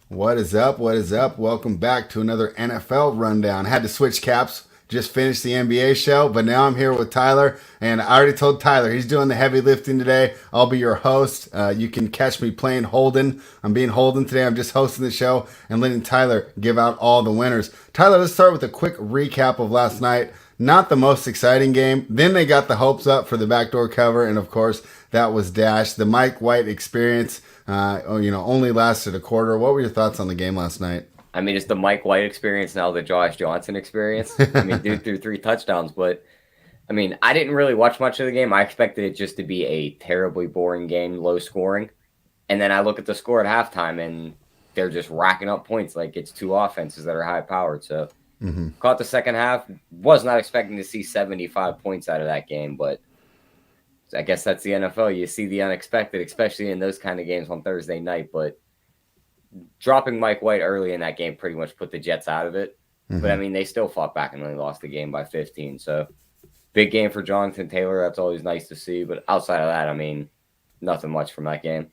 What is up? What is up? Welcome back to another NFL rundown. Had to switch caps. Just finished the NBA show, but now I'm here with Tyler, and I already told Tyler he's doing the heavy lifting today. I'll be your host. You can catch me playing Holden. I'm being Holden today. I'm just hosting the show and letting Tyler give out all the winners. Tyler, let's start with a quick recap of last night. Not the most exciting game. Then they got the hopes up for the backdoor cover, and of course, that was dashed. The Mike White experience, only lasted a quarter. What were your thoughts on the game last night? I mean, it's the Mike White experience now, the Josh Johnson experience. I mean, dude threw 3 touchdowns, but I mean, I didn't really watch much of the game. I expected it just to be a terribly boring game, low scoring. And then I look at the score at halftime, and they're just racking up points like it's two offenses that are high powered. So caught the second half. Was not expecting to see 75 points out of that game, but I guess that's the NFL. You see the unexpected, especially in those kind of games on Thursday night. But dropping Mike White early in that game pretty much put the Jets out of it. But I mean, they still fought back and only lost the game by 15. So big game for Jonathan Taylor. That's always nice to see. But outside of that, I mean, nothing much from that game.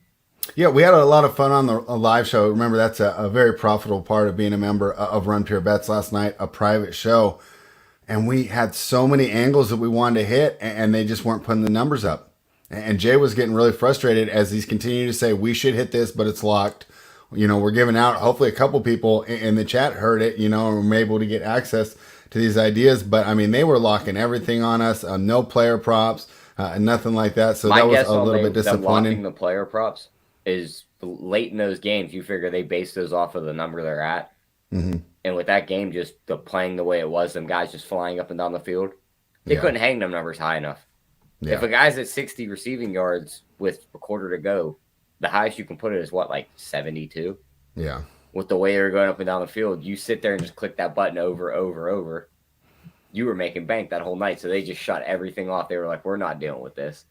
Yeah, we had a lot of fun on the live show. Remember, that's a very profitable part of being a member of Run Pure Bets last night, a private show. And we had so many angles that we wanted to hit, and they just weren't putting the numbers up. And Jay was getting really frustrated as he's continuing to say, we should hit this, but it's locked. We're giving out, hopefully a couple people in the chat heard it, and we're able to get access to these ideas. But, I mean, they were locking everything on us, no player props, nothing like that. So My that was guess a on little bit them locking disappointing. the player props is late in those games. You figure they base those off of the number they're at. And with that game just playing the way it was, them guys just flying up and down the field, they couldn't hang them numbers high enough. Yeah. If a guy's at 60 receiving yards with a quarter to go, the highest you can put it is what, like 72? Yeah. With the way they're going up and down the field, you sit there and just click that button over. You were making bank that whole night, so they just shut everything off. They were like, we're not dealing with this.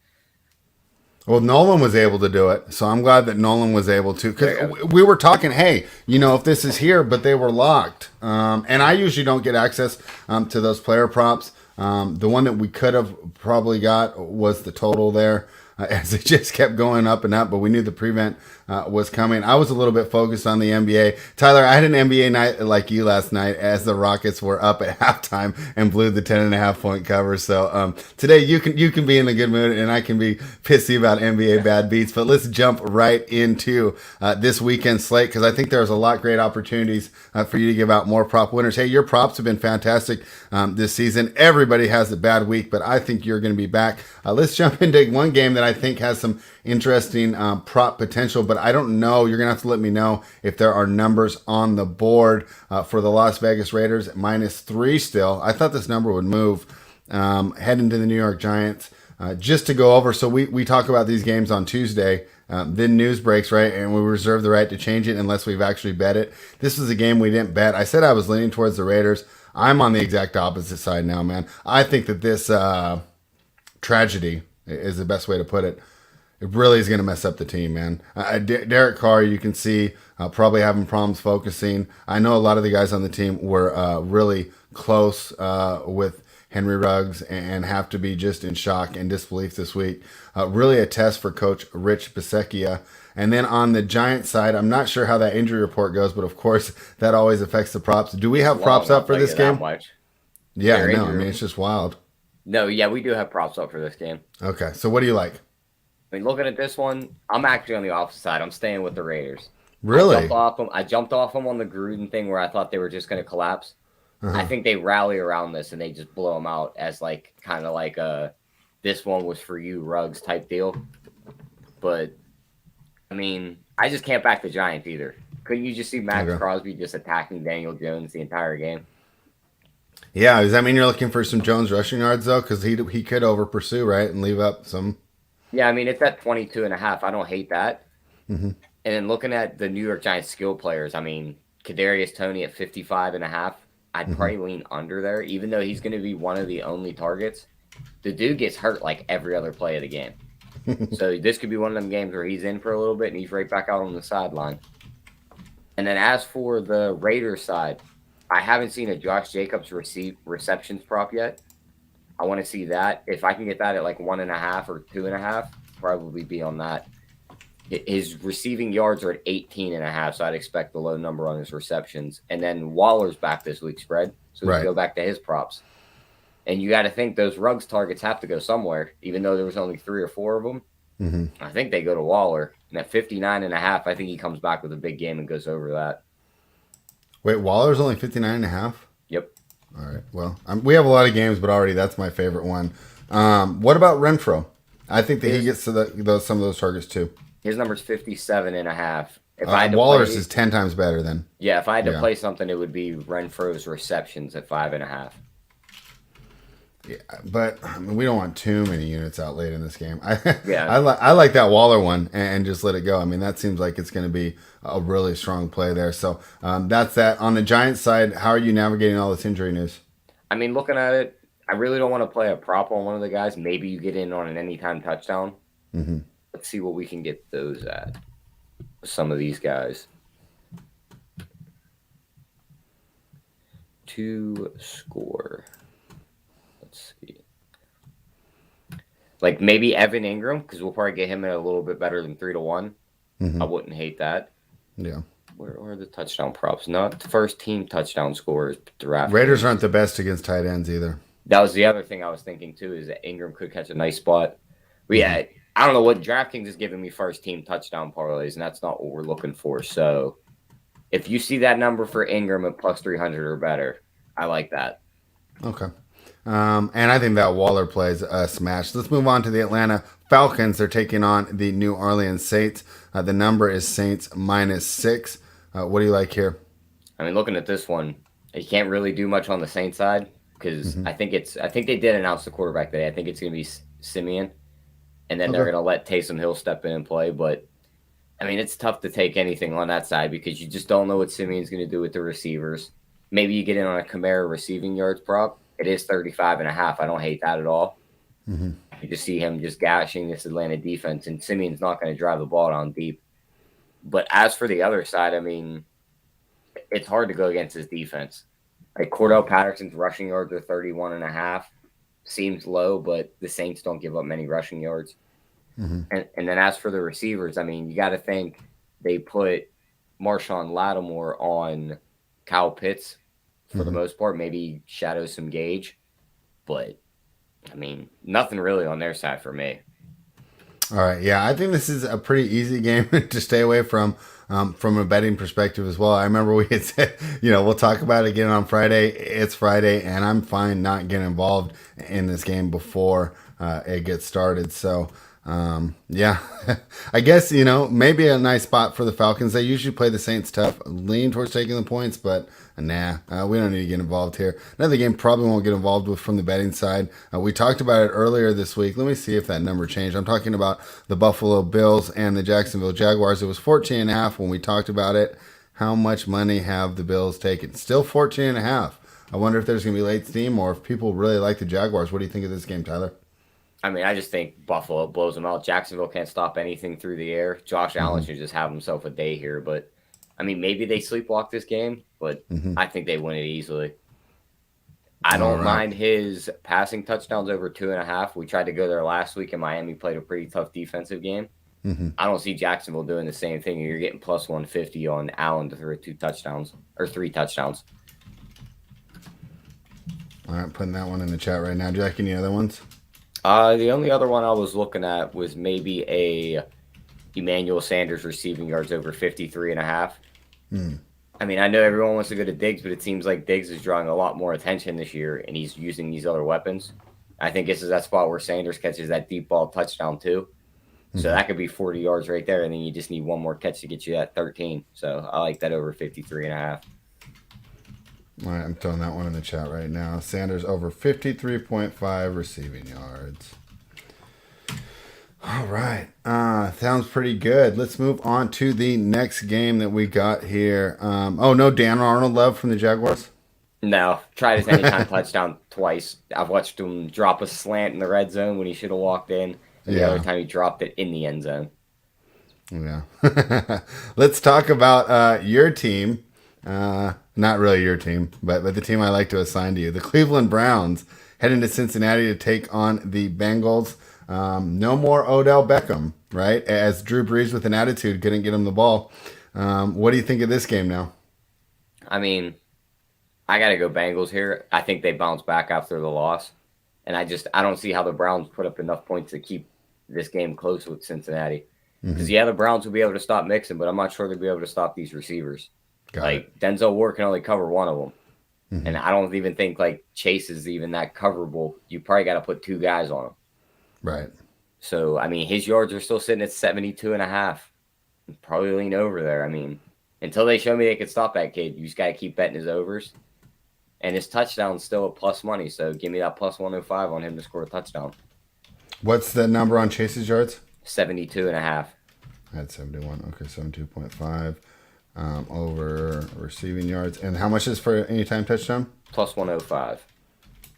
Well, Nolan was able to do it, so I'm glad that Nolan was able to. Because we were talking, hey, if this is here, but they were locked. And I usually don't get access to those player props. The one that we could have probably got was the total there, as it just kept going up and up. But we knew the prevent was coming. I was a little bit focused on the NBA. Tyler, I had an NBA night like you last night as the Rockets were up at halftime and blew the 10.5 point cover. So today you can be in a good mood and I can be pissy about NBA bad beats. But let's jump right into this weekend slate because I think there's a lot of great opportunities for you to give out more prop winners. Hey, your props have been fantastic this season. Everybody has a bad week, but I think you're going to be back. Let's jump into one game that I think has some interesting prop potential, but I don't know. You're going to have to let me know if there are numbers on the board for the Las Vegas Raiders at -3 still. I thought this number would move heading to the New York Giants. Just to go over, so we talk about these games on Tuesday. Then news breaks, right? And we reserve the right to change it unless we've actually bet it. This was a game we didn't bet. I said I was leaning towards the Raiders. I'm on the exact opposite side now, man. I think that this tragedy is the best way to put it. It really is going to mess up the team, man. Derek Carr, you can see, probably having problems focusing. I know a lot of the guys on the team were really close with Henry Ruggs and have to be just in shock and disbelief this week. Really a test for Coach Rich Bisaccia. And then on the Giants side, I'm not sure how that injury report goes, but of course that always affects the props. Do we have props up for this game? Yeah, I know. I mean, it's just wild. No, yeah, we do have props up for this game. Okay, so what do you like? I mean, looking at this one, I'm actually on the opposite side. I'm staying with the Raiders. Really? I jumped off them on the Gruden thing where I thought they were just going to collapse. I think they rally around this and they just blow them out as kind of like a this one was for you Ruggs type deal. But I mean, I just can't back the Giants either. Couldn't you just see Max Crosby just attacking Daniel Jones the entire game? Yeah, does that mean you're looking for some Jones rushing yards though? Because he could over pursue, right, and leave up some. Yeah, I mean it's at 22.5. I don't hate that. And then looking at the New York Giants skill players, I mean Kadarius Toney at 55.5. I'd probably lean under there, even though he's going to be one of the only targets. The dude gets hurt like every other play of the game. So this could be one of them games where he's in for a little bit and he's right back out on the sideline. And then as for the Raiders side, I haven't seen a Josh Jacobs receptions prop yet. I want to see that. If I can get that at like 1.5 or 2.5, probably be on that. His receiving yards are at 18.5, so I'd expect the low number on his receptions. And then Waller's back this week spread, so we can go back to his props. And you got to think those Ruggs targets have to go somewhere, even though there was only 3 or 4 of them. I think they go to Waller. And at 59.5, I think he comes back with a big game and goes over that. Wait, Waller's only 59.5? Yep. All right. Well, we have a lot of games, but already that's my favorite one. What about Renfro? I think that he gets to some of those targets too. His number's 57.5. Waller's is 10 times better then. Yeah, if I had to play something, it would be Renfro's receptions at 5.5. Yeah, but I mean, we don't want too many units out late in this game. I like that Waller one and just let it go. I mean, that seems like it's going to be a really strong play there. So that's that. On the Giants side, how are you navigating all this injury news? I mean, looking at it, I really don't want to play a prop on one of the guys. Maybe you get in on an anytime touchdown. Let's see what we can get those at. Some of these guys. To score. Let's see. Like maybe Evan Ingram, because we'll probably get him at a little bit better than 3-1. I wouldn't hate that. Yeah. Where are the touchdown props? Not the first team touchdown scorers. Raiders aren't the best against tight ends either. That was the other thing I was thinking too, is that Ingram could catch a nice spot. But yeah, I don't know what DraftKings is giving me first team touchdown parlays, and that's not what we're looking for. So if you see that number for Ingram at plus 300 or better, I like that. Okay. And I think that Waller plays a smash. Let's move on to the Atlanta Falcons. They're taking on the New Orleans Saints. The number is Saints -6. What do you like here? I mean, looking at this one, you can't really do much on the Saints side because I think they did announce the quarterback today. I think it's going to be Simeon, and then they're going to let Taysom Hill step in and play. But I mean, it's tough to take anything on that side because you just don't know what Simeon's going to do with the receivers. Maybe you get in on a Kamara receiving yards prop. It is 35.5. I don't hate that at all. You just see him just gashing this Atlanta defense, and Simeon's not going to drive the ball down deep. But as for the other side, I mean, it's hard to go against his defense. Like Cordell Patterson's rushing yards are 31.5. Seems low, but the Saints don't give up many rushing yards. And then as for the receivers, I mean, you got to think they put Marshawn Lattimore on Kyle Pitts for the most part. Maybe shadows some Gage. But, I mean, nothing really on their side for me. All right. Yeah, I think this is a pretty easy game to stay away from a betting perspective as well. I remember we had said, we'll talk about it again on Friday. It's Friday, and I'm fine not getting involved in this game before it gets started. So, yeah, I guess, maybe a nice spot for the Falcons. They usually play the Saints tough, lean towards taking the points, but nah, we don't need to get involved here. Another game probably won't get involved with from the betting side. We talked about it earlier this week. Let me see if that number changed. I'm talking about the Buffalo Bills and the Jacksonville Jaguars. It was 14.5 when we talked about it. How much money have the Bills taken? Still 14.5. I wonder if there's going to be late steam or if people really like the Jaguars. What do you think of this game, Tyler? I mean, I just think Buffalo blows them out. Jacksonville can't stop anything through the air. Josh Allen should just have himself a day here. But, I mean, maybe they sleepwalk this game, but I think they win it easily. I don't mind his passing touchdowns over 2.5. We tried to go there last week, and Miami played a pretty tough defensive game. I don't see Jacksonville doing the same thing. You're getting plus 150 on Allen to throw 3 touchdowns. All right, putting that one in the chat right now. Do you like any other ones? The only other one I was looking at was maybe a Emmanuel Sanders receiving yards over 53.5. I mean, I know everyone wants to go to Diggs, but it seems like Diggs is drawing a lot more attention this year, and he's using these other weapons. I think this is that spot where Sanders catches that deep ball touchdown too. So that could be 40 yards right there, and then you just need one more catch to get you that 13. So I like that over 53.5. All right, I'm throwing that one in the chat right now. Sanders over 53.5 receiving yards. All right. Sounds pretty good. Let's move on to the next game that we got here. No Dan Arnold love from the Jaguars? No. Tried his anytime touchdown twice. I've watched him drop a slant in the red zone when he should have walked in. And the other time he dropped it in the end zone. Yeah. Let's talk about your team. Not really your team, but the team I like to assign to you. The Cleveland Browns heading to Cincinnati to take on the Bengals. No more Odell Beckham. right? As Drew Brees with an attitude couldn't get him the ball. What do you think of this game now? I mean, I got to go Bengals here. I think they bounce back after the loss. And I don't see how the Browns put up enough points to keep this game close with Cincinnati. Because, the Browns will be able to stop Mixon, but I'm not sure they'll be able to stop these receivers. Denzel Ward can only cover one of them. And I don't even think, Chase is even that coverable. You probably got to put two guys on him. Right. So, I mean, his yards are still sitting at 72.5. Probably lean over there. I mean, until they show me they can stop that kid, you just got to keep betting his overs. And his touchdown's still a plus money, so give me that plus 105 on him to score a touchdown. What's the number on Chase's yards? 72.5. I had 71. Okay, 72.5. Over receiving yards. And how much is for anytime touchdown? Plus 105.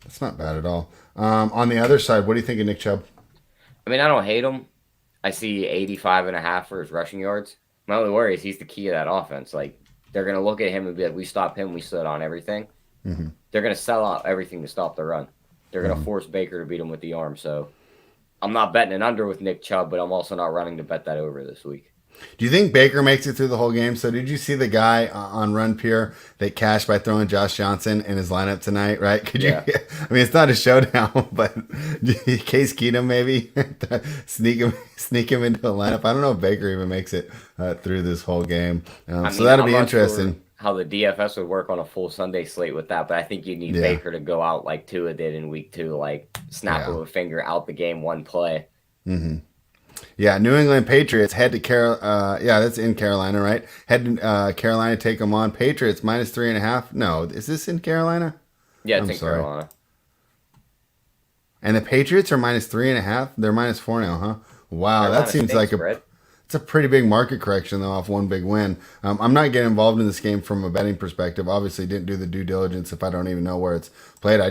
That's not bad at all. On the other side, what do you think of Nick Chubb? I mean, I don't hate him. I see 85.5 for his rushing yards. My only worry is he's the key of that offense. They're going to look at him and be like, we stop him, we stood on everything. They're going to sell out everything to stop the run. They're going to force Baker to beat him with the arm. So I'm not betting an under with Nick Chubb, but I'm also not running to bet that over this week. Do you think Baker makes it through the whole game? So did you see the guy on Run Pure that cashed by throwing Josh Johnson in his lineup tonight, right? I mean, it's not a showdown, but Case Keenum maybe sneak him into a lineup. I don't know if Baker even makes it through this whole game. So that'll be interesting. Sure how the DFS would work on a full Sunday slate with that, but I think you need Baker to go out like Tua did in week 2, snap of a finger out the game, one play. Yeah, New England Patriots head to that's in Carolina, right? Head to Carolina, take them on. Patriots minus 3.5. No, is this in Carolina? Yeah, it's Carolina. And the Patriots are minus 3.5. They're minus 4 now, huh? Wow, Carolina, that seems like it's a pretty big market correction though off one big win. I'm not getting involved in this game from a betting perspective. Obviously, didn't do the due diligence if I don't even know where it's played.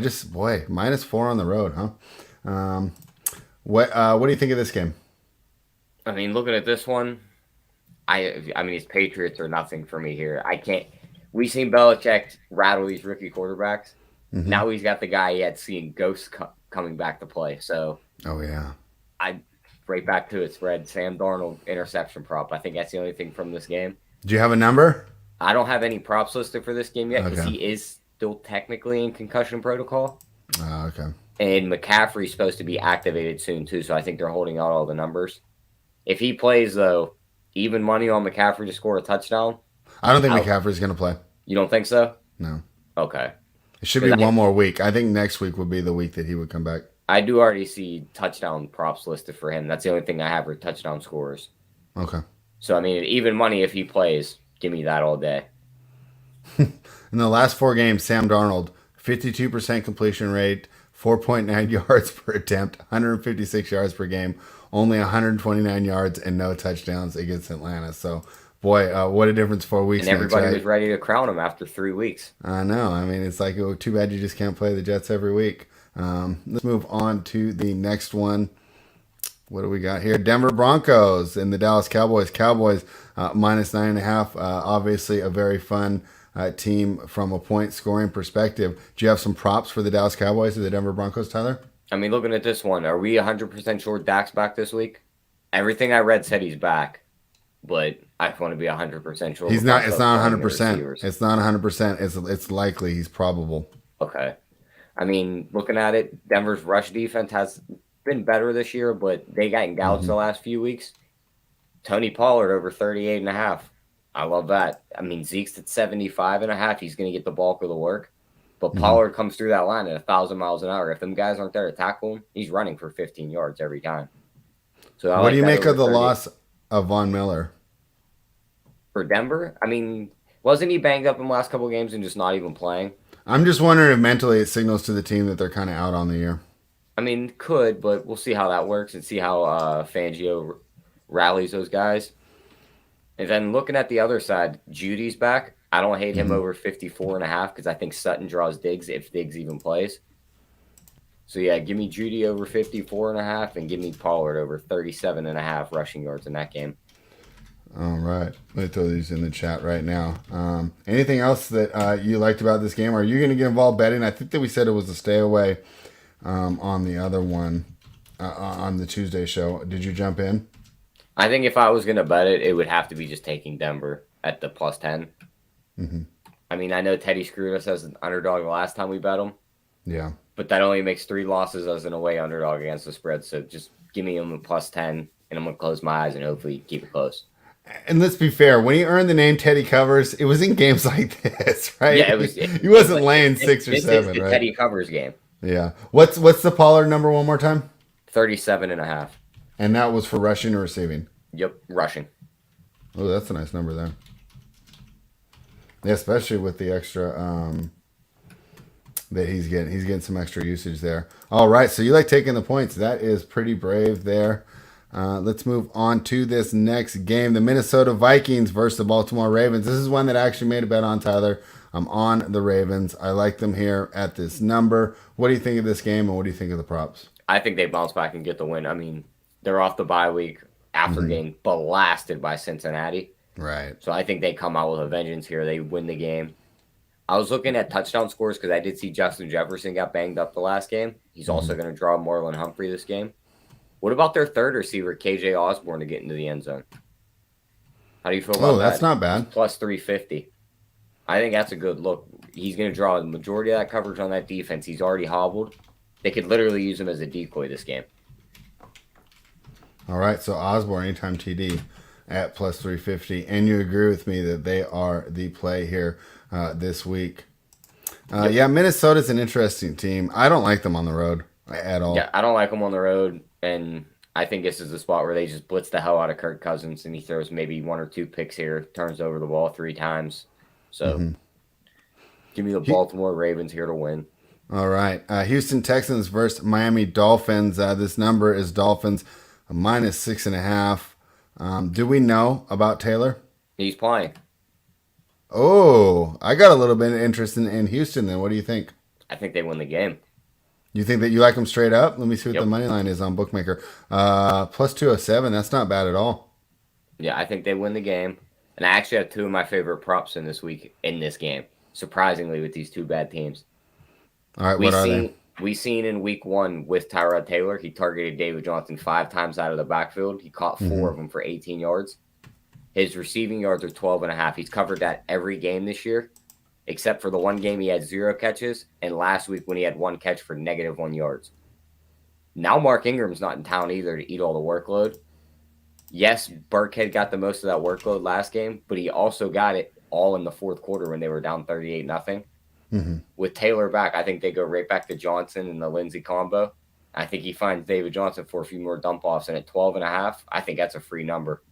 Minus 4 on the road, huh? What do you think of this game? I mean, looking at this one, I mean, these Patriots are nothing for me here. I can't. We've seen Belichick rattle these rookie quarterbacks. Now he's got the guy he had seen ghosts coming back to play. So, right back to it, spread. Sam Darnold interception prop. I think that's the only thing from this game. Do you have a number? I don't have any props listed for this game yet because he is still technically in concussion protocol. Okay. And McCaffrey's supposed to be activated soon too, so I think they're holding out all the numbers. If he plays, though, even money on McCaffrey to score a touchdown. I don't think McCaffrey's going to play. You don't think so? No. Okay. It should be one more week. I think next week would be the week that he would come back. I do already see touchdown props listed for him. That's the only thing I have for touchdown scores. Okay. So, I mean, even money if he plays, give me that all day. In the last 4 games, Sam Darnold, 52% completion rate, 4.9 yards per attempt, 156 yards per game, only 129 yards and no touchdowns against Atlanta. So, boy, what a difference 4 weeks. And everybody was ready to crown him after 3 weeks. I know. I mean, it's like, too bad you just can't play the Jets every week. Let's move on to the next one. What do we got here? Denver Broncos and the Dallas Cowboys. Cowboys minus 9.5. Obviously, a very fun team from a point scoring perspective. Do you have some props for the Dallas Cowboys or the Denver Broncos, Tyler? I mean, looking at this one, are we 100% sure Dak's back this week? Everything I read said he's back, but I want to be 100% sure. He's not. It's not 100%. It's not 100%. It's likely. He's probable. Okay. I mean, looking at it, Denver's rush defense has been better this year, but they got gouged the last few weeks. Tony Pollard over 38.5. I love that. I mean, Zeke's at 75.5. He's going to get the bulk of the work. But Pollard comes through that line at 1,000 miles an hour. If them guys aren't there to tackle him, he's running for 15 yards every time. So what do you make of the loss of Von Miller? For Denver? I mean, wasn't he banged up in the last couple of games and just not even playing? I'm just wondering if mentally it signals to the team that they're kind of out on the year. I mean, could, but we'll see how that works and see how Fangio rallies those guys. And then looking at the other side, Judy's back. I don't hate him over 54.5 because I think Sutton draws Diggs if Diggs even plays. So, yeah, give me Judy over 54.5 and give me Pollard over 37.5 rushing yards in that game. All right. Let me throw these in the chat right now. Anything else that you liked about this game? Are you going to get involved betting? I think that we said it was a stay away on the other one on the Tuesday show. Did you jump in? I think if I was going to bet it, it would have to be just taking Denver at the plus 10. Mm-hmm. I mean, I know Teddy screwed us as an underdog the last time we bet him. Yeah. But that only makes 3 losses as an away underdog against the spread. So just give me him a plus 10, and I'm going to close my eyes and hopefully keep it close. And let's be fair, when he earned the name Teddy Covers, it was in games like this, right? Yeah, it was. He wasn't laying 6 or 7, this is the right? Teddy Covers game. Yeah. What's the Pollard number one more time? 37.5. And that was for rushing or receiving? Yep, rushing. Oh, that's a nice number there. Yeah, especially with the extra that he's getting. He's getting some extra usage there. All right, so you like taking the points. That is pretty brave there. Let's move on to this next game. The Minnesota Vikings versus the Baltimore Ravens. This is one that I actually made a bet on, Tyler. I'm on the Ravens. I like them here at this number. What do you think of this game, and what do you think of the props? I think they bounce back and get the win. I mean, they're off the bye week after getting blasted by Cincinnati. Right. So I think they come out with a vengeance here. They win the game. I was looking at touchdown scores because I did see Justin Jefferson got banged up the last game. He's also going to draw Marlon Humphrey this game. What about their third receiver, KJ Osborne, to get into the end zone? How do you feel about that? Oh, that's not bad. Plus 350. I think that's a good look. He's going to draw the majority of that coverage on that defense. He's already hobbled. They could literally use him as a decoy this game. All right, so Osborne, anytime TD at plus 350. And you agree with me that they are the play here this week. Yeah, Minnesota's an interesting team. I don't like them on the road at all. Yeah, I don't like them on the road. And I think this is the spot where they just blitz the hell out of Kirk Cousins, and he throws maybe 1 or 2 picks here, turns over the ball 3 times. So give me the Baltimore Ravens here to win. All right. Houston Texans versus Miami Dolphins. This number is Dolphins minus 6.5. Do we know about Taylor? He's playing. Oh, I got a little bit of interest in Houston then. What do you think? I think they win the game. You think that you like them straight up? Let me see what the money line is on Bookmaker. Plus 207. That's not bad at all. Yeah, I think they win the game. And I actually have 2 of my favorite props in this week in this game, surprisingly, with these 2 bad teams. All right, what are they? We seen in week 1 with Tyrod Taylor, he targeted David Johnson 5 times out of the backfield. He caught 4 of them for 18 yards. His receiving yards are 12.5. He's covered that every game this year, except for the one game he had 0 catches, and last week when he had 1 catch for -1 yards. Now Mark Ingram's not in town either to eat all the workload. Yes, Burkhead got the most of that workload last game, but he also got it all in the fourth quarter when they were down 38-0. With Taylor back, I think they go right back to Johnson and the Lindsey combo. I think he finds David Johnson for a few more dump-offs, and at 12.5, I think that's a free number.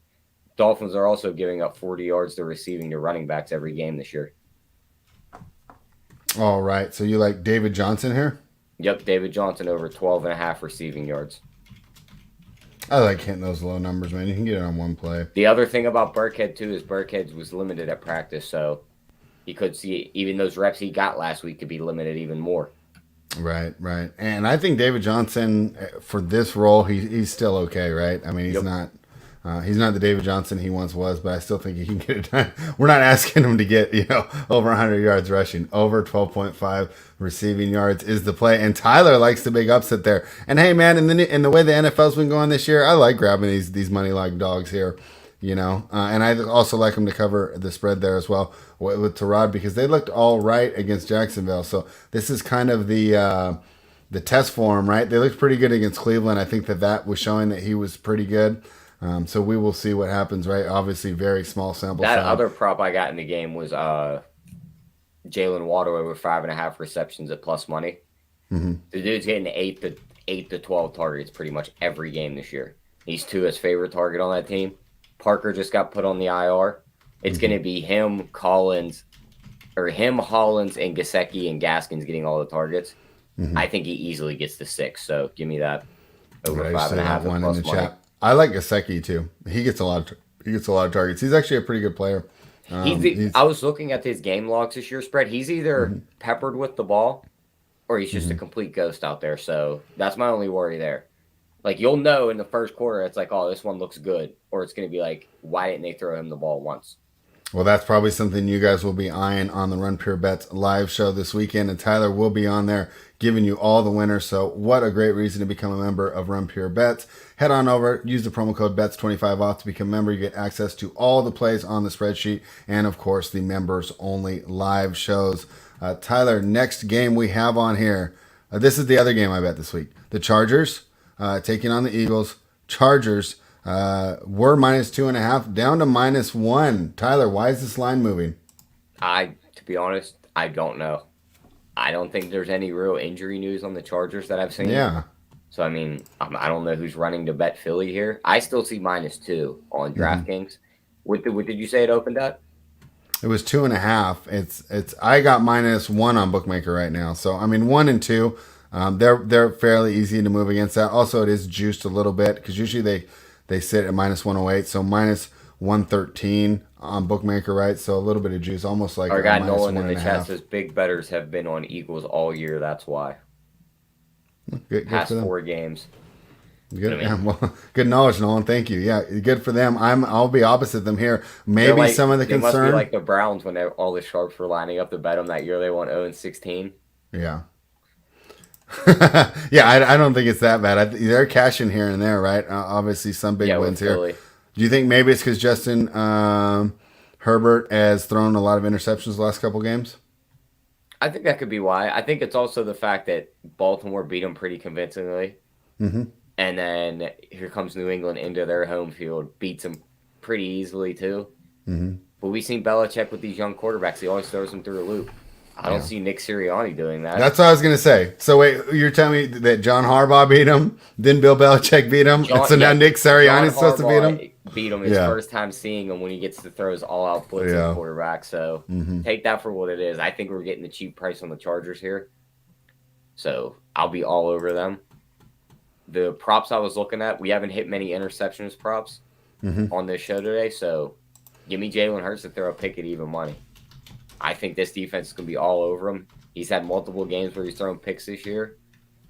Dolphins are also giving up 40 yards to receiving to running backs every game this year. All right, so you like David Johnson here? Yep, David Johnson over 12.5 receiving yards. I like hitting those low numbers, man. You can get it on one play. The other thing about Burkhead, too, is Burkhead was limited at practice, so he could see even those reps he got last week could be limited even more. Right. And I think David Johnson, for this role, he's still okay, right? I mean, he's not the David Johnson he once was, but I still think he can get it done. We're not asking him to get, over 100 yards rushing. Over 12.5 receiving yards is the play. And Tyler likes the big upset there. And hey, man, in the way the NFL's been going this year, I like grabbing these money like dogs here, and I also like him to cover the spread there as well with Tyrod, because they looked all right against Jacksonville. So this is kind of the test for him, right? They looked pretty good against Cleveland. I think that was showing that he was pretty good. So we will see what happens, right? Obviously, very small sample size. That other prop I got in the game was Jalen Waddle over 5.5 receptions at plus money. The dude's getting 8 to 12 targets pretty much every game this year. He's Tua's favorite target on that team. Parker just got put on the IR. It's going to be him, Hollins, and Gesicki and Gaskins getting all the targets. I think he easily gets to 6. So give me that over 5.5 one plus in the money. chat. I like Gesicki too. He gets a lot of targets. He's actually a pretty good player. I was looking at his game logs this year, spread. He's either peppered with the ball or he's just a complete ghost out there. So that's my only worry there. Like, you'll know in the first quarter, it's like, oh, this one looks good. Or it's going to be like, why didn't they throw him the ball once? Well, that's probably something you guys will be eyeing on the Run Pure Bets live show this weekend, and Tyler will be on there giving you all the winners. So what a great reason to become a member of Run Pure Bets. Head on over, use the promo code BETS25 off to become a member. You get access to all the plays on the spreadsheet and, of course, the members-only live shows. Tyler, next game we have on here. This is the other game I bet this week. The Chargers taking on the Eagles. Chargers were -2.5 down to -1. Tyler, why is this line moving? To be honest, I don't know. I don't think there's any real injury news on the Chargers that I've seen. Yeah. So, I mean, I don't know who's running to bet Philly here. I still see -2 on DraftKings. What did you say it opened at? It was 2.5. It's I got -1 on Bookmaker right now. So I mean 1 and 2, they're fairly easy to move against that. Also, it is juiced a little bit because usually they sit at -108, so -113 on Bookmaker, right? So a little bit of juice, almost like our guy Nolan in the chat says big bettors have been on Eagles all year. That's why. Good Past for them. 4 games. Good, well, good knowledge, Nolan. Thank you. Yeah, good for them. I'll be opposite them here. Maybe like, some of the concern. They must be like the Browns when all the sharps were lining up to bet them that year. They won 0-16. Yeah. Yeah, I don't think it's that bad. They're cashing here and there, right? Obviously, some big wins here. Philly. Do you think maybe it's because Justin Herbert has thrown a lot of interceptions the last couple games? I think that could be why. I think it's also the fact that Baltimore beat them pretty convincingly. Mm-hmm. And then here comes New England into their home field, beats them pretty easily too. Mm-hmm. But we've seen Belichick with these young quarterbacks. He always throws them through a loop. I don't see Nick Sirianni doing that. That's what I was going to say. So wait, you're telling me that John Harbaugh beat him, then Bill Belichick beat him, so now Nick Sirianni's supposed to beat him? Beat him his first time seeing him when he gets to throw his all-out blitzing quarterback. So take that for what it is. I think we're getting the cheap price on the Chargers here. So I'll be all over them. The props I was looking at, we haven't hit many interceptions props on this show today. So give me Jalen Hurts to throw a pick at even money. I think this defense is going to be all over him. He's had multiple games where he's thrown picks this year.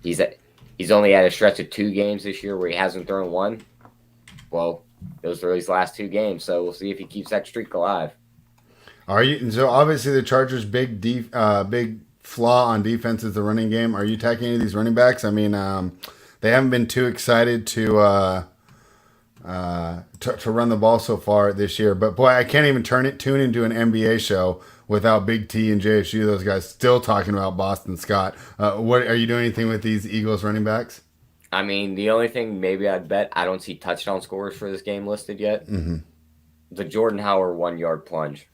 He's only had a stretch of 2 games this year where he hasn't thrown one. Well, those are his last 2 games, so we'll see if he keeps that streak alive. So obviously the Chargers' big flaw on defense is the running game. Are you attacking any of these running backs? I mean, they haven't been too excited to run the ball so far this year. But boy, I can't even tune into an NBA show without Big T and JSU, those guys still talking about Boston Scott. What are you doing anything with these Eagles running backs? I mean, the only thing maybe I'd bet, I don't see touchdown scores for this game listed yet. Mm-hmm. The Jordan Howard 1-yard plunge.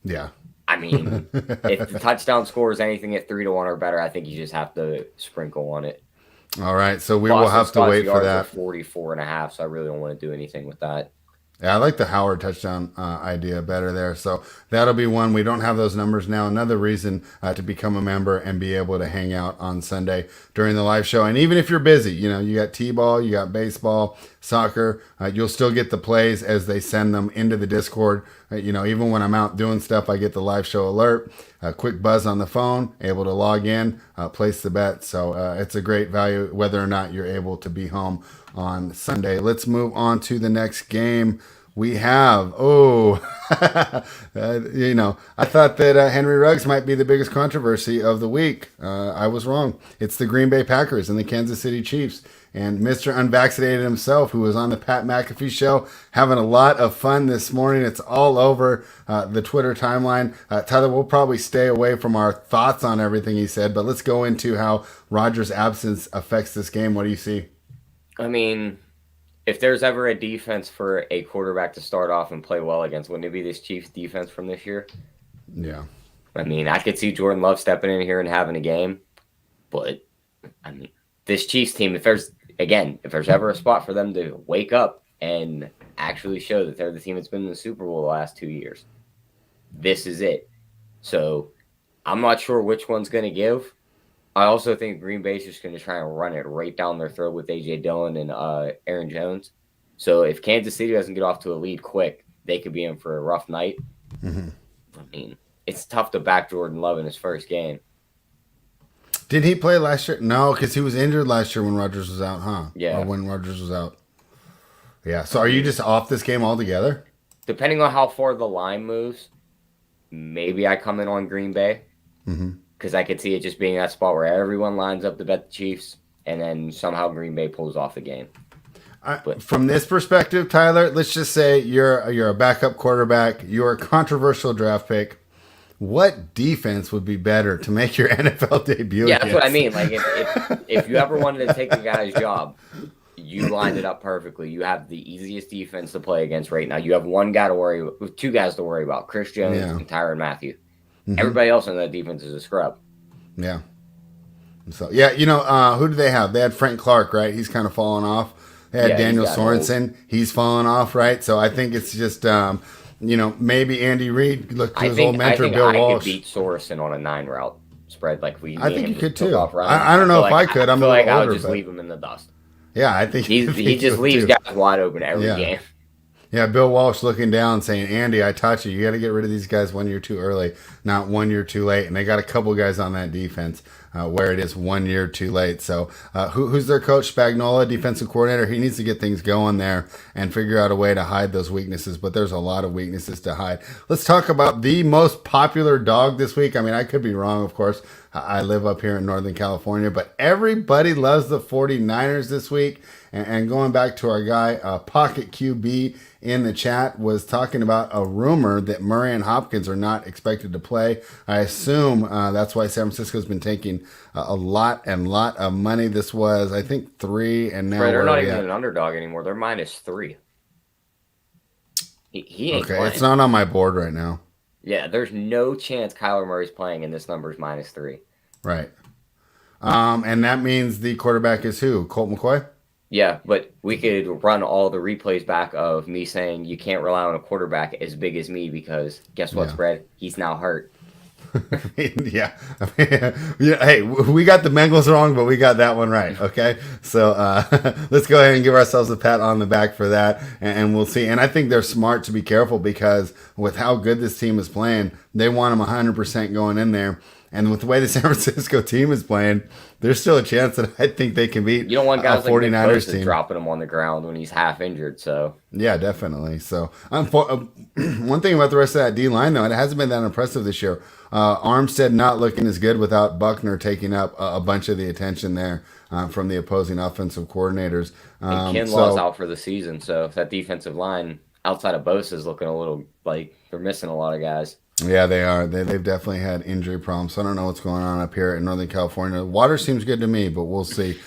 Yeah. I mean, if the touchdown score is anything at 3-1 or better, I think you just have to sprinkle on it. All right, so we will have to wait for that. 44.5, so I really don't want to do anything with that. Yeah, I like the Howard touchdown idea better there. So that'll be one. We don't have those numbers now. Another reason to become a member and be able to hang out on Sunday during the live show. And even if you're busy, you got T-ball, you got baseball, soccer, you'll still get the plays as they send them into the Discord. Even when I'm out doing stuff, I get the live show alert, a quick buzz on the phone, able to log in, place the bet. So it's a great value whether or not you're able to be home on Sunday. Let's move on to the next game. We have, I thought that Henry Ruggs might be the biggest controversy of the week. I was wrong. It's the Green Bay Packers and the Kansas City Chiefs. And Mr. Unvaccinated himself, who was on the Pat McAfee show, having a lot of fun this morning. It's all over the Twitter timeline. Tyler, we'll probably stay away from our thoughts on everything he said, but let's go into how Rodgers' absence affects this game. What do you see? I mean, if there's ever a defense for a quarterback to start off and play well against, wouldn't it be this Chiefs defense from this year? Yeah. I mean, I could see Jordan Love stepping in here and having a game, but I mean, this Chiefs team, if there's ever a spot for them to wake up and actually show that they're the team that's been in the Super Bowl the last 2 years, this is it. So I'm not sure which one's going to give. I also think Green Bay's just going to try and run it right down their throat with A.J. Dillon and Aaron Jones. So if Kansas City doesn't get off to a lead quick, they could be in for a rough night. Mm-hmm. I mean, it's tough to back Jordan Love in his first game. Did he play last year? No, because he was injured last year when Rodgers was out, huh? Yeah. Or when Rodgers was out. Yeah. So are you just off this game altogether? depending on how far the line moves, maybe I come in on Green Bay because I could see it just being that spot where everyone lines up to bet the Chiefs, and then somehow Green Bay pulls off the game. From this perspective, Tyler, let's just say you're a backup quarterback. You're a controversial draft pick. What defense would be better to make your NFL debut? Yeah, that's what I mean. Like if you ever wanted to take a guy's job, you lined it up perfectly. You have the easiest defense to play against right now. You have two guys to worry about: Chris Jones and Tyrann Mathieu. Everybody else in that defense is a scrub. Yeah. So yeah, who do they have? They had Frank Clark, right? He's kind of fallen off. They had Daniel Sorensen. He's fallen off, right? So I think it's just, maybe Andy Reid look to his old mentor, Bill Walsh. I could beat Sorensen on a 9 route spread. Like I think you could too. I don't know if I could. I'm a little older. I would just leave him in the dust. Yeah, I think he just leaves guys wide open every game. Yeah, Bill Walsh looking down saying, Andy, I taught you. You got to get rid of these guys 1 year too early, not 1 year too late. And they got a couple guys on that defense where it is 1 year too late. So who's their coach? Spagnuolo, defensive coordinator. He needs to get things going there and figure out a way to hide those weaknesses. But there's a lot of weaknesses to hide. Let's talk about the most popular dog this week. I mean, I could be wrong, of course. I live up here in Northern California, but everybody loves the 49ers this week. And going back to our guy, Pocket QB in the chat was talking about a rumor that Murray and Hopkins are not expected to play. I assume that's why San Francisco's been taking a lot of money. This was, I think, 3, and now they're not even an underdog anymore. They're -3. He ain't playing. It's not on my board right now. Yeah, there's no chance Kyler Murray's playing, and this number's -3. Right. And that means the quarterback is who? Colt McCoy? Yeah, but we could run all the replays back of me saying you can't rely on a quarterback as big as me because guess what, Spread? He's now hurt. Yeah. Hey, we got the Bengals wrong, but we got that one right. Okay. So let's go ahead and give ourselves a pat on the back for that. And we'll see. And I think they're smart to be careful because with how good this team is playing, they want them 100% going in there. And with the way the San Francisco team is playing, there's still a chance that I think they can beat. You don't want guys like 49ers team dropping him on the ground when he's half injured. So yeah, definitely. So one thing about the rest of that D line though, it hasn't been that impressive this year. Armstead not looking as good without Buckner taking up a bunch of the attention there from the opposing offensive coordinators. And Kinlaw's out for the season, so if that defensive line outside of Bosa is looking a little like they're missing a lot of guys. Yeah, they are. They've definitely had injury problems. So I don't know what's going on up here in Northern California. Water seems good to me, but we'll see.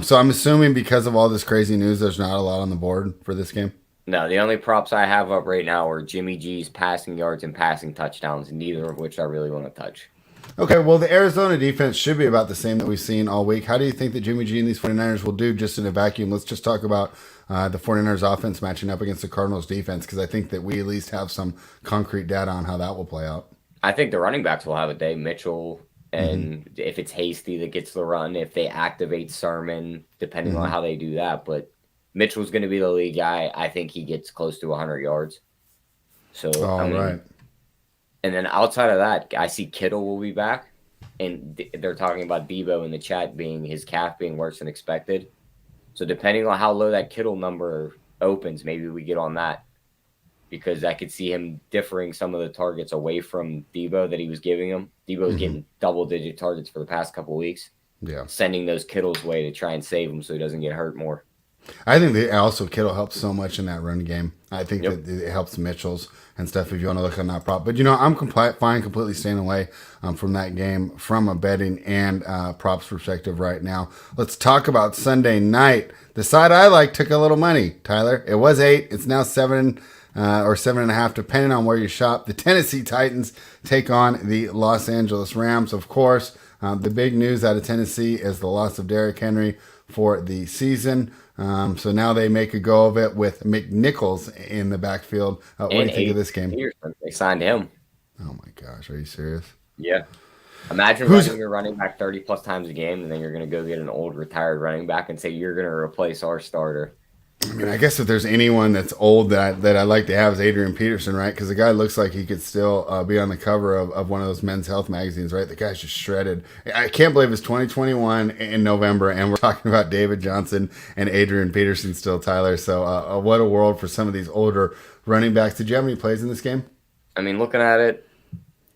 So I'm assuming because of all this crazy news, there's not a lot on the board for this game. No, the only props I have up right now are Jimmy G's passing yards and passing touchdowns, neither of which I really want to touch. Okay, well, the Arizona defense should be about the same that we've seen all week. How do you think that Jimmy G and these 49ers will do just in a vacuum? Let's just talk about the 49ers offense matching up against the Cardinals defense, because I think that we at least have some concrete data on how that will play out. I think the running backs will have a day. Mitchell, and if it's Hasty that gets the run, if they activate Sermon, depending on how they do that. But Mitchell's going to be the lead guy. I think he gets close to 100 yards. So, right. And then outside of that, I see Kittle will be back. And they're talking about Debo in the chat being his calf being worse than expected. So depending on how low that Kittle number opens, maybe we get on that. Because I could see him differing some of the targets away from Debo that he was giving him. Debo's getting double-digit targets for the past couple weeks. Yeah, sending those Kittle's way to try and save him so he doesn't get hurt more. I think Kittle helps so much in that run game. I think that it helps Mitchell's and stuff if you want to look on that prop. But, I'm fine completely staying away from that game from a betting and props perspective right now. Let's talk about Sunday night. The side I like took a little money, Tyler. It was 8. It's now 7 or 7.5, depending on where you shop. The Tennessee Titans take on the Los Angeles Rams. Of course, the big news out of Tennessee is the loss of Derrick Henry for the season. So now they make a go of it with McNichols in the backfield. What do you think of this game? Peterson, they signed him. Oh, my gosh. Are you serious? Yeah. Imagine running your running back 30-plus times a game, and then you're going to go get an old retired running back and say you're going to replace our starter. I mean, I guess if there's anyone that's old that I like to have is Adrian Peterson, right? Because the guy looks like he could still be on the cover of one of those men's health magazines, right? The guy's just shredded. I can't believe it's 2021 in November, and we're talking about David Johnson and Adrian Peterson still, Tyler. So what a world for some of these older running backs. Did you have any plays in this game? I mean, looking at it,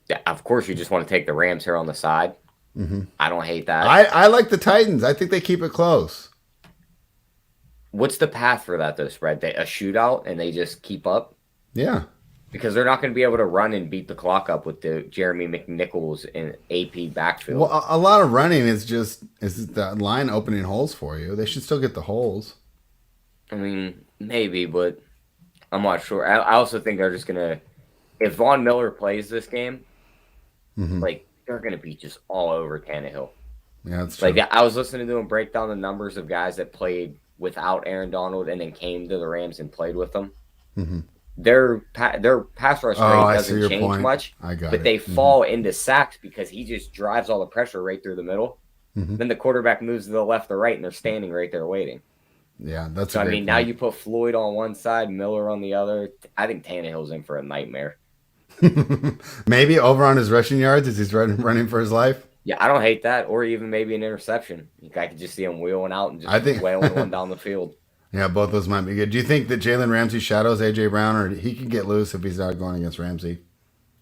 yeah, of course you just want to take the Rams here on the side. Mm-hmm. I don't hate that. I like the Titans. I think they keep it close. What's the path for that, though, Spread? A shootout, and they just keep up? Yeah. Because they're not going to be able to run and beat the clock up with the Jeremy McNichols and AP backfield. Well, a lot of running is the line opening holes for you. They should still get the holes. I mean, maybe, but I'm not sure. I also think they're just going to – if Von Miller plays this game, like, they're going to be just all over Tannehill. Yeah, that's true. Like, I was listening to him break down the numbers of guys that played – without Aaron Donald and then came to the Rams and played with them. Their pass rush rate doesn't change much, but they fall into sacks because he just drives all the pressure right through the middle. Then the quarterback moves to the left or right, and they're standing right there waiting. Yeah, that's so. A I great mean, point. now you put Floyd on one side, Miller on the other. I think Tannehill's in for a nightmare. Maybe over on his rushing yards as he's running for his life. Yeah, I don't hate that, or even maybe an interception. I could just see him wheeling out and just wailing one down the field. Yeah, both those might be good. Do you think that Jalen Ramsey shadows A.J. Brown, or he could get loose if he's not going against Ramsey?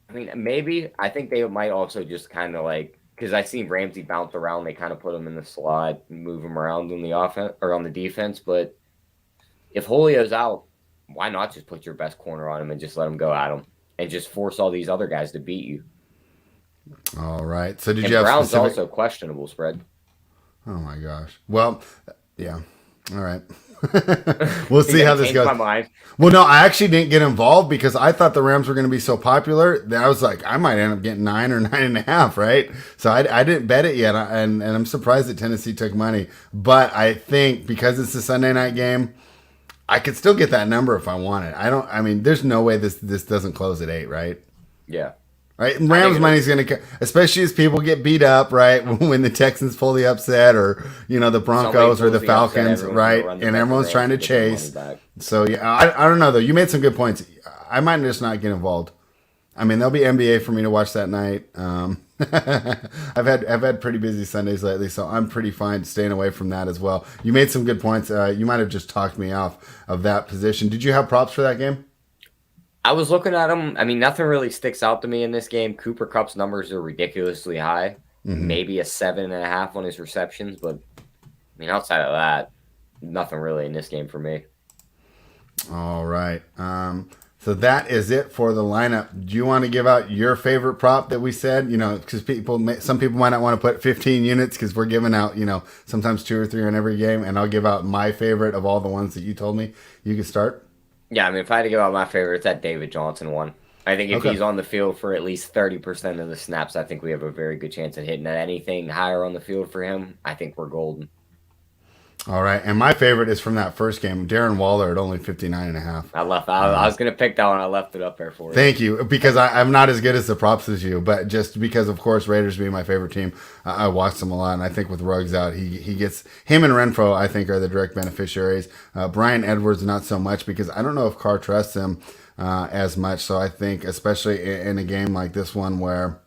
I mean, maybe. I think they might also just kind of like, because I seen Ramsey bounce around. They kind of put him in the slot and move him around on the offense or on the defense. But if Julio's out, why not just put your best corner on him and just let him go at him and just force all these other guys to beat you? All right. So you have Brown's also questionable, Spread. Oh my gosh. Well, yeah. All right. We'll see how this goes. My mind. Well, no, I actually didn't get involved because I thought the Rams were going to be so popular that I was like, I might end up getting 9 or 9.5, right? So I didn't bet it yet, and I'm surprised that Tennessee took money. But I think because it's a Sunday night game, I could still get that number if I want it. I mean, there's no way this doesn't close at 8, right? Yeah. Right, Rams money's going to, especially as people get beat up, right? When the Texans pull the upset, or the Broncos or the Falcons, right? And everyone's trying to chase. So yeah, I don't know though. You made some good points. I might just not get involved. I mean, there'll be NBA for me to watch that night. I've had pretty busy Sundays lately, so I'm pretty fine staying away from that as well. You made some good points. You might have just talked me off of that position. Did you have props for that game? I was looking at them. I mean, nothing really sticks out to me in this game. Cooper Kupp's numbers are ridiculously high. Maybe a 7.5 on his receptions, but I mean, outside of that, nothing really in this game for me. All right. So that is it for the lineup. Do you want to give out your favorite prop that we said? Because some people might not want to put 15 units because we're giving out, sometimes 2 or 3 on every game, and I'll give out my favorite of all the ones that you told me. You can start. Yeah, I mean, if I had to give out my favorite, it's that David Johnson one. I think if he's on the field for at least 30% of the snaps, I think we have a very good chance at hitting anything higher on the field for him. I think we're golden. All right, and my favorite is from that first game, Darren Waller at only 59.5. I was going to pick that one. I left it up there for you. Thank you, because I'm not as good as the props as you, but just because, of course, Raiders being my favorite team, I watched them a lot, and I think with Ruggs out, he gets him and Renfro, I think, are the direct beneficiaries. Brian Edwards, not so much, because I don't know if Carr trusts him as much. So I think, especially in a game like this one where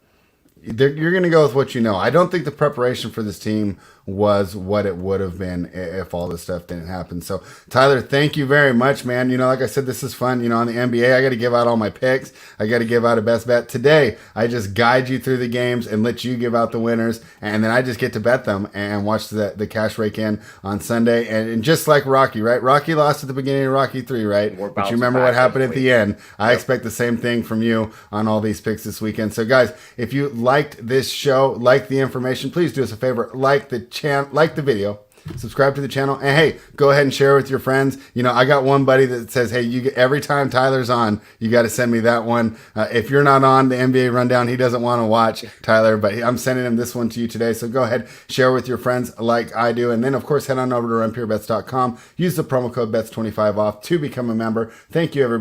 you're going to go with what you know. I don't think the preparation for this team was what it would have been if all this stuff didn't happen. So, Tyler, thank you very much, man. Like I said, this is fun. On the NBA, I got to give out all my picks. I got to give out a best bet. Today, I just guide you through the games and let you give out the winners, and then I just get to bet them and watch the cash rake in on Sunday. And just like Rocky, right? Rocky lost at the beginning of Rocky 3, right? But you remember what happened at the end. I expect the same thing from you on all these picks this weekend. So, guys, if you liked this show, like the information, please do us a favor, like the video, subscribe to the channel, and hey, go ahead and share with your friends. I got one buddy that says, hey, every time Tyler's on, you got to send me that one. If you're not on the NBA rundown, he doesn't want to watch Tyler, but I'm sending him this one to you today. So go ahead, share with your friends like I do, and then of course head on over to runpurebets.com. Use the promo code BETS25 off to become a member. Thank you, everybody.